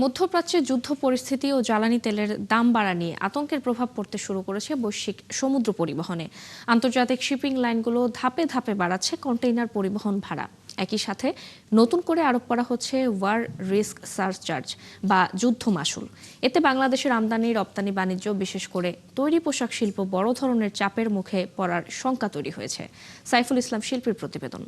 মধ্যপ্রাচ্যে যুদ্ধ পরিস্থিতি ও জ্বালানি তেলের দাম বাড়া নিয়ে আতঙ্কের প্রভাব পড়তে শুরু করেছে বৈশ্বিক সমুদ্র পরিবহনে। আন্তর্জাতিক শিপিং লাইনগুলো ধাপে ধাপে বাড়াচ্ছে কন্টেইনার পরিবহন ভাড়া। একই সাথে নতুন করে আরোপ করা হচ্ছে ওয়ার রিস্ক সারচার্জ বা যুদ্ধ মাশুল। এতে বাংলাদেশের আমদানি রপ্তানি বাণিজ্য, বিশেষ করে তৈরি পোশাক শিল্প বড় ধরনের চাপের মুখে পড়ার শঙ্কা তৈরি হয়েছে। সাইফুল ইসলাম শিল্পীর প্রতিবেদন।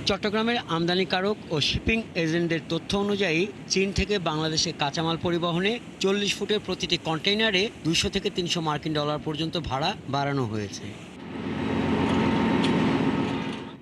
চট্টগ্রামের আমদানিকারক ও শিপিং এজেন্টদের তথ্য অনুযায়ী চীন থেকে বাংলাদেশে কাঁচামাল পরিবহনে 40 ফুটের প্রতিটি কন্টেইনারে 200 থেকে 300 মার্কিন ডলার পর্যন্ত ভাড়া বাড়ানো হয়েছে।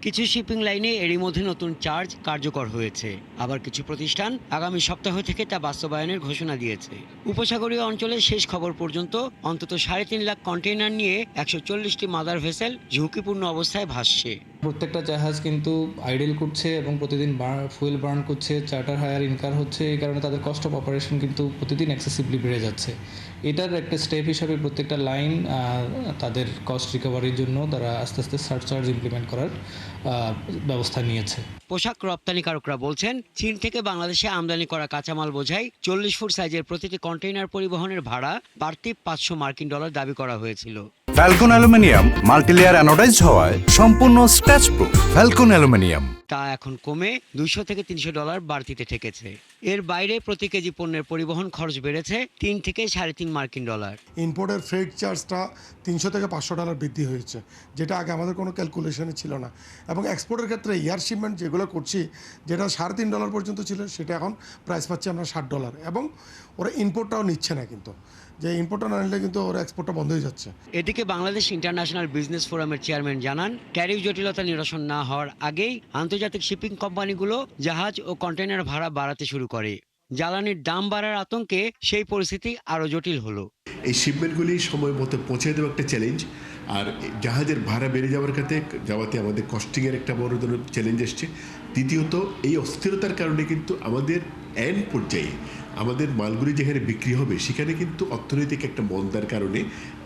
কিছু শিপিং লাইনে এরই মধ্যে নতুন চার্জ কার্যকর হয়েছে, আবার কিছু প্রতিষ্ঠান আগামী সপ্তাহ থেকে তা বাস্তবায়নের ঘোষণা দিয়েছে। উপসাগরীয় অঞ্চলে শেষ খবর পর্যন্ত অন্তত 3.5 লাখ কন্টেইনার নিয়ে 140টি মাদার ভেসেল ঝুঁকিপূর্ণ অবস্থায় ভাসছে। প্রত্যেকটা জাহাজ কিন্তু আইডেল করছে এবং প্রতিদিন ফুয়েল বার্ন করছে, চার্টার হায়ার ইনকার হচ্ছে। এই কারণে তাদের কস্ট অফ অপারেশন কিন্তু প্রতিদিন এক্সেসিভলি বেড়ে যাচ্ছে। এটার একটা স্টেপ হিসাবে প্রত্যেকটা লাইন তাদের কস্ট রিকভারির জন্য তারা আস্তে আস্তে সারচার্জ ইমপ্লিমেন্ট করার ব্যবস্থা নিয়েছে। পোশাক রপ্তানিকারকরা বলছেন, চীন থেকে বাংলাদেশে আমদানি করা কাঁচামাল বোঝাই 40 ফুট সাইজের প্রতিটি কন্টেইনার পরিবহনের ভাড়া বাড়তি 500 মার্কিন ডলার দাবি করা হয়েছিল। ফ্যালকন অ্যালুমিনিয়াম মাল্টিলেয়ার অ্যানোডাইজড হওয়ায় সম্পূর্ণ স্ক্র্যাচ প্রুফ। ফ্যালকন অ্যালুমিনিয়াম তা এখন কমে 200 থেকে 300 ডলার বাড়তিতে ঠেকেছে। এর বাইরে প্রতি কেজি পণ্যের পরিবহন খরচ বেড়েছে 3 থেকে 3.5 মার্কিন ডলার। ইম্পোর্টের ফ্রেট চার্জটা 300 থেকে 500 ডলার বৃদ্ধি হয়েছে, যেটা আগে আমাদের কোনো ক্যালকুলেশনে ছিল না। এবং এক্সপোর্টের ক্ষেত্রে এয়ার শিপমেন্ট যেগুলো করছি, যেটা $3.5 পর্যন্ত ছিল, সেটা এখন প্রাইস পাচ্ছি আমরা $60। এবং ওরা ইম্পোর্টটাও নিচ্ছে না, কিন্তু যে ইম্পোর্টটা না নিলে কিন্তু ওরা এক্সপোর্টটা বন্ধ হয়ে যাচ্ছে। এদিকে বাংলাদেশ ইন্টারন্যাশনাল বিজনেস ফোরামের চেয়ারম্যান জানান, ট্যারিফ জটিলতা নিরসন না হওয়ার আগেই আন্তর্জাতিক শিপিং কোম্পানিগুলো জাহাজ ও কন্টেইনার ভাড়া বাড়াতে শুরু করে। জ্বালানির দাম বাড়ার আতঙ্কে সেই পরিস্থিতি আরও জটিল হলো। এই শিপমেন্টগুলি সময় মতো পৌঁছে দেওয়া একটা চ্যালেঞ্জ, আর জাহাজের ভাড়া বেড়ে যাওয়াতে আমাদের কস্টিংয়ের একটা বড় ধরনের চ্যালেঞ্জ এসছে। দ্বিতীয়ত, এই অস্থিরতার কারণে কিন্তু আমাদের এন্ড পর্যায়ে আমাদের মালগুলি যেখানে বিক্রি হবে, সেখানে কিন্তু অর্থনৈতিক একটা মন্দার কারণে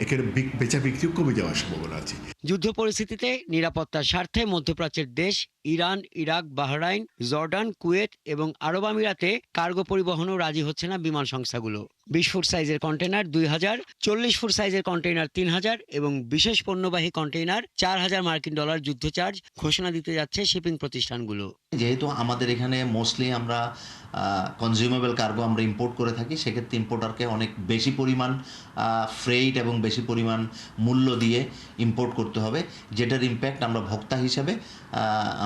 এখানে বেচা বিক্রি কমে যাওয়ার সম্ভাবনা আছে। যুদ্ধ পরিস্থিতিতে নিরাপত্তার স্বার্থে মধ্যপ্রাচ্যের দেশ Iran, Iraq, Bahrain, Jordan, Kuwait এবং আরব আমিরাতে কার্গো পরিবহনও রাজি হচ্ছে না বিমান সংস্থাগুলো। 20 ফুট সাইজের কন্টেইনার 2000, 40 ফুট সাইজের কন্টেইনার 3000 এবং বিশেষ পণ্যবাহী কন্টেইনার 4000 মার্কিন ডলার যুদ্ধ চার্জ ঘোষণা দিতে যাচ্ছে শিপিং প্রতিষ্ঠানগুলো। যেহেতু আমাদের এখানে মোস্টলি আমরা কনজিউমেবল কার্গো আমরা ইম্পোর্ট করে থাকি, সেক্ষেত্রে ইম্পোর্টারকে অনেক বেশি পরিমাণ ফ্রেইট এবং বেশি পরিমাণ মূল্য দিয়ে ইম্পোর্ট করতে হবে, যেটার ইম্প্যাক্ট আমরা ভোক্তা হিসেবে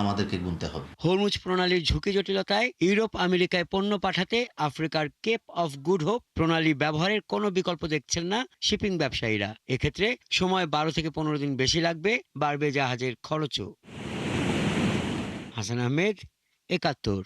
আমাদেরকে গুনতে হবে। হরমুজ প্রণালীর ঝুঁকি জটিলতায় ইউরোপ আমেরিকায় পণ্য পাঠাতে আফ্রিকার কেপ অফ গুড হোপ প্রণালী ব্যবহারের কোনো বিকল্প দেখছেন না শিপিং ব্যবসায়ীরা। এক্ষেত্রে সময় 12 থেকে 15 দিন বেশি লাগবে, বাড়বে জাহাজের খরচও। হাসান আহমেদ, 71।